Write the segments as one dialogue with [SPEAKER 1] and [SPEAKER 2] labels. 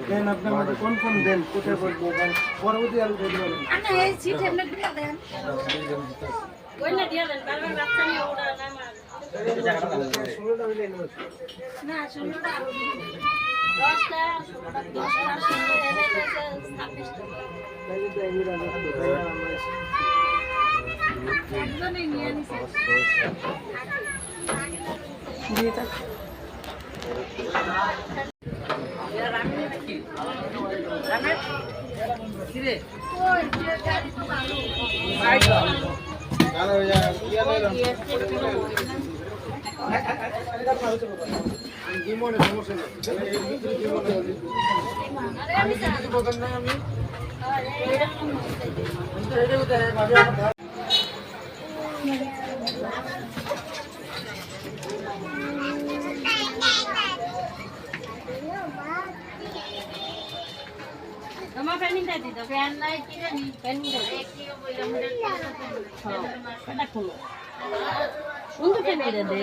[SPEAKER 1] দেন আপনার মধ্যে কনফার্ম দেন কোথায় বসবো পরবর্তী আলু রেডি হবে
[SPEAKER 2] আচ্ছা এই সিট এমনি দিয়ে দেন ওই না দিয়ে দেন বারবার বাচ্চা নিয়ে ওড়া না মার
[SPEAKER 1] ষোলোটা হইলে
[SPEAKER 2] না শুনুটা 10টা 10টা 26টা
[SPEAKER 1] তাইলে তো এগুলো
[SPEAKER 2] একজনই নিয়ে নিছে
[SPEAKER 3] দিয়ে থাক
[SPEAKER 2] তোমার ফ্যান নিতে দিতো ফ্যান নাই কি জানি ফ্যান নিতে কি বইলা মুড়ে এটা খুলো সুন্দর ফ্যান নিতে দে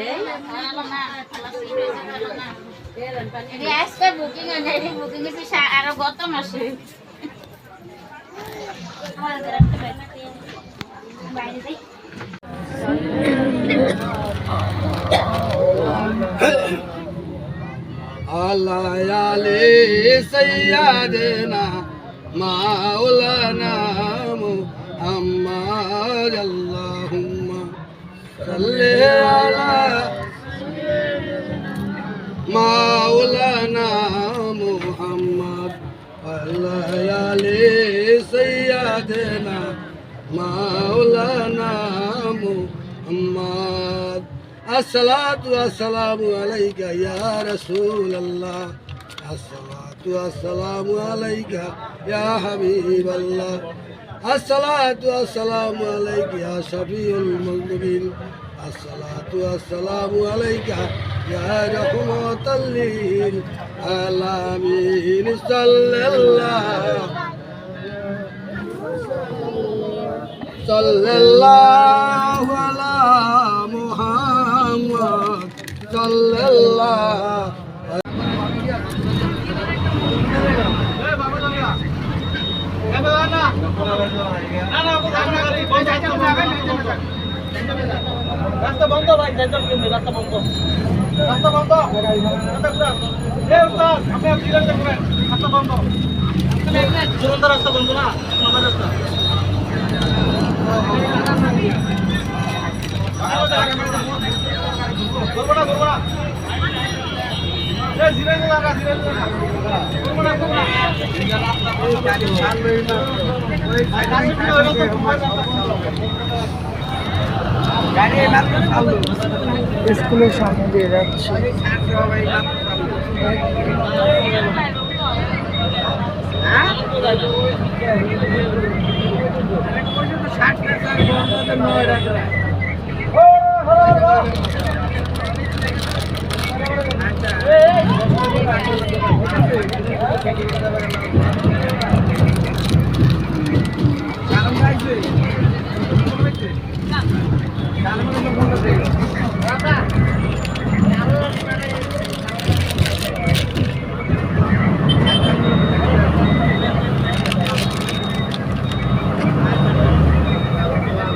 [SPEAKER 2] এটি আজকে বুকিং আছে এটি বুকিং এসে আরো গত মাসে আমাদের রাখতে বাইরে যাই
[SPEAKER 1] আল্লাহ সৈয়দনা মাওলানা মুহাম্মদ আল্লাহুম্মা সাল্লি আলা মাওলানা মুহাম্মদ আল্লাহ সৈয়দনা মাওলানা মুহাম্মদ الصلاة والسلام عليك يا رسول الله الصلاة والسلام عليك يا حبيب الله الصلاة والسلام عليك يا شفيع المذنبين الصلاة والسلام عليك يا رحمة للعالمين صلى الله على محمد صلى الله
[SPEAKER 4] রাস্তা বন্ধ ভাই রাস্তা বন্ধ রাস্তা বন্ধ আপনি রাস্তা বন্ধ চূড়ান্ত রাস্তা বন্ধ না আমার রাস্তা
[SPEAKER 3] স্কুলের সামনে দিয়ে যাচ্ছি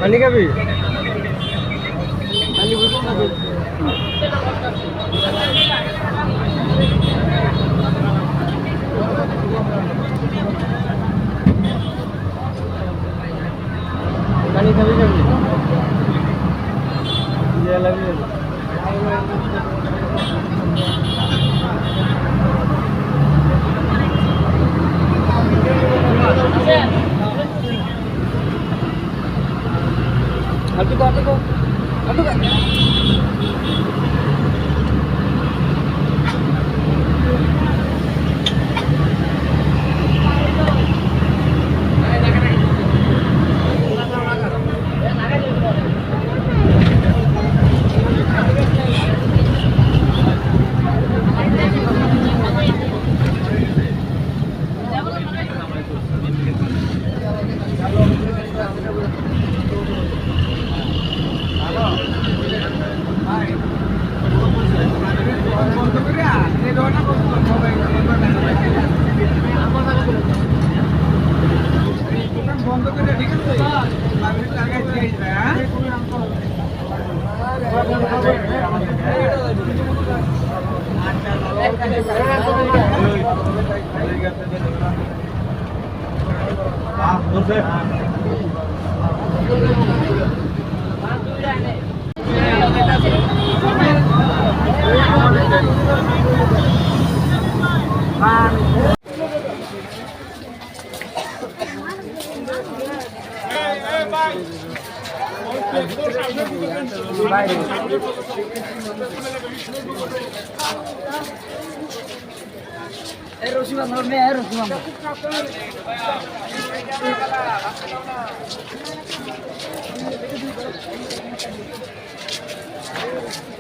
[SPEAKER 3] পানি খাবি পানি বুঝো না পানি খাবি খাবি লাগবে Aduh, aduh, aduh, aduh.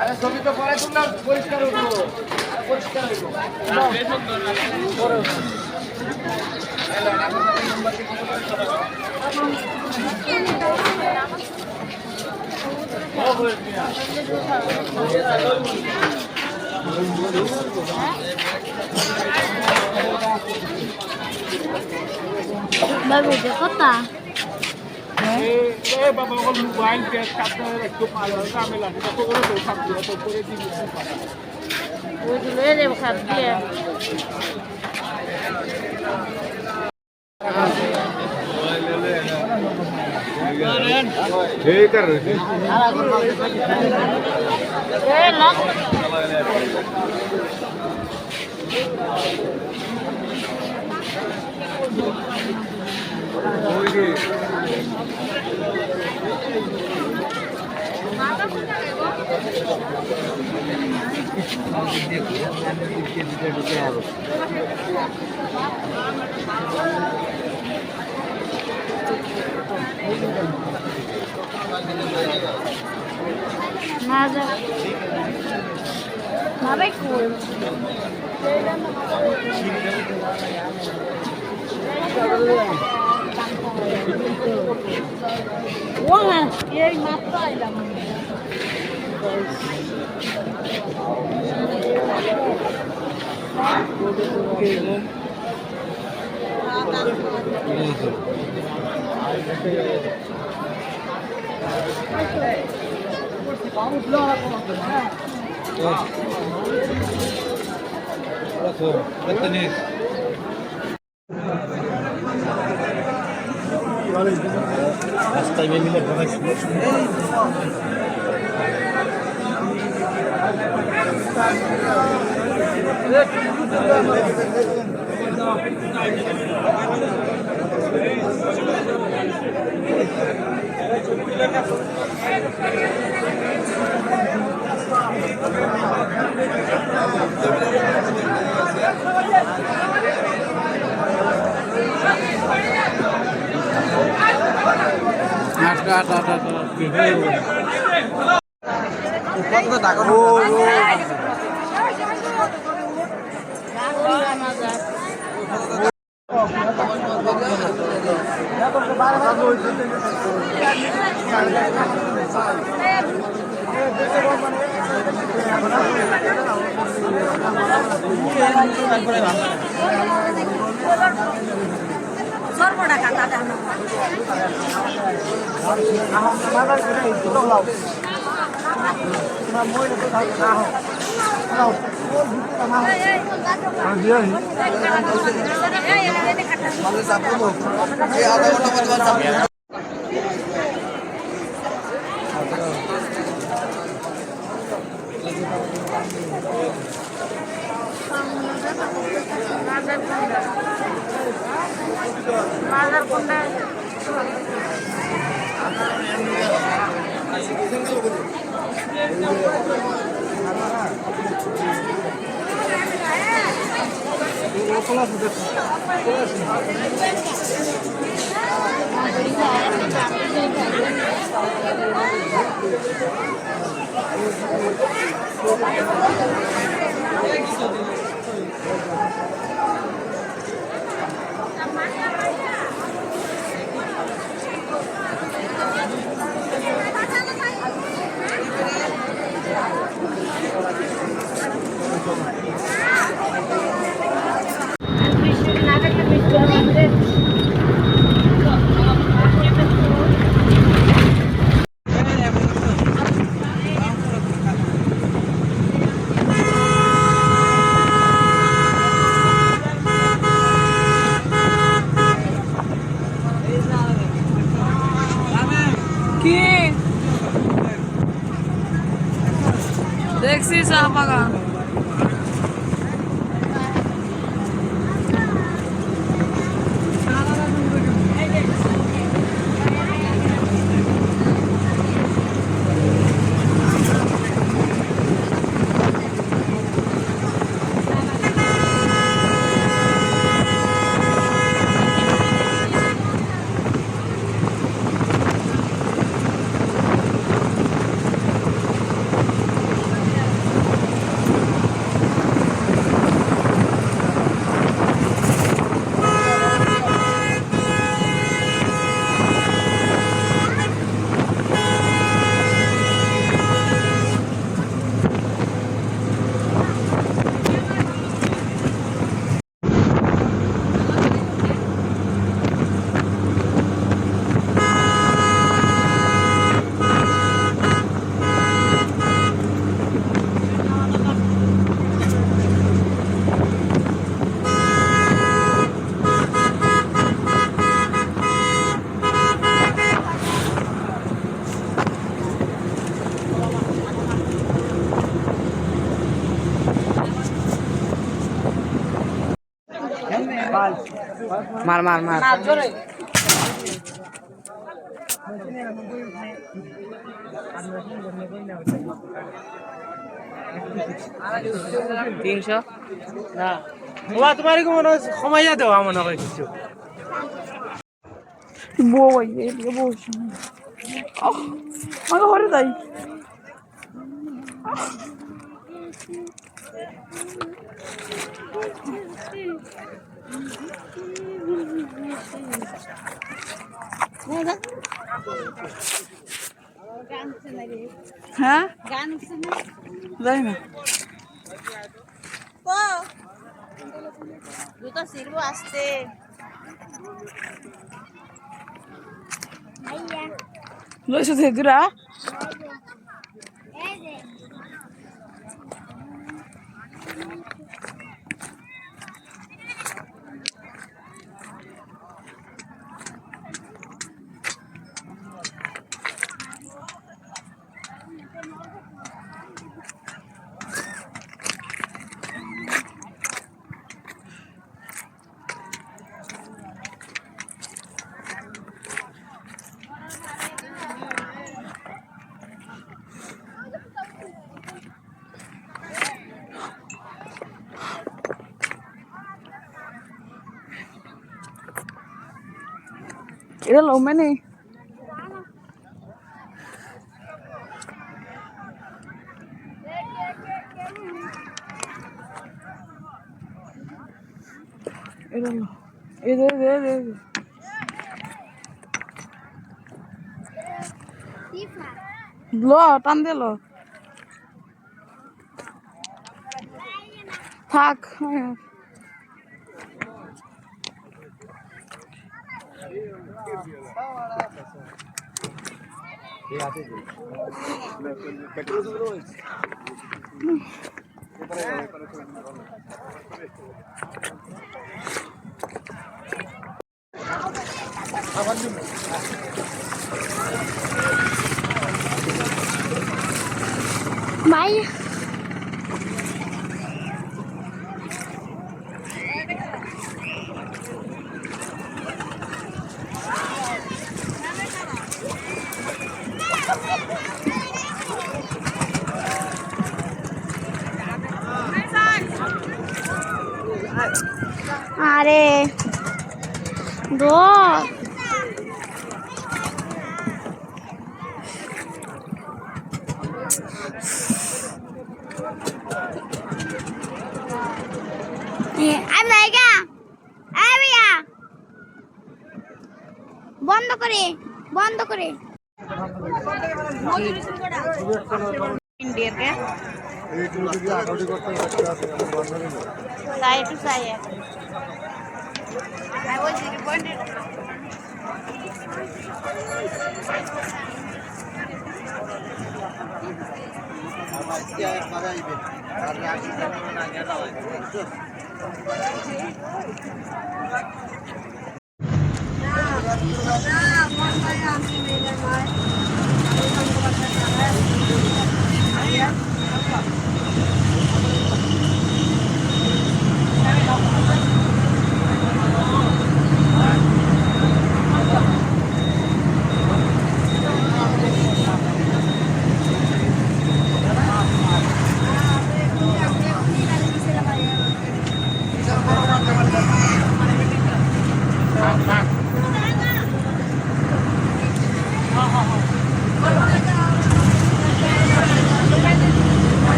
[SPEAKER 1] আরে ছবি তো পরে তুললাম, পরিষ্কার হইব, পরিষ্কার হইব।
[SPEAKER 2] বাবু কথা
[SPEAKER 4] বাবা মোবাইল ব্যাগ কাপড় একটু পালো আমি লাগে কত করে তো থাকবে তো করে দিবি
[SPEAKER 2] ওই তো লয়ে যাবো খাপ দিয়ে Nada. Nada é cool. Uau, e aí mata ela, mano.
[SPEAKER 4] রাস্তায় মিলে
[SPEAKER 2] সর্বটা কাটা দেন বাজার কোনটা
[SPEAKER 5] চা বাগান।
[SPEAKER 3] মার মার মার তিনশো
[SPEAKER 4] না বাবা তোমার কি মনে হয় সময় দেওয়া মনে হয় কিছু
[SPEAKER 5] বউ এদিকে বসে আমাকে ঘরে যাই। হ্যাঁ যাই না
[SPEAKER 2] দুটো সিরবো আসতে
[SPEAKER 5] লইছো সেদুরা এটা লো মানে এটা লো এ লো টান দে লো থাক
[SPEAKER 6] ভাই আরে দো আমি নাইগা আরিয়া বন্ধ করে
[SPEAKER 2] इंडियर के side to side I was disappointed.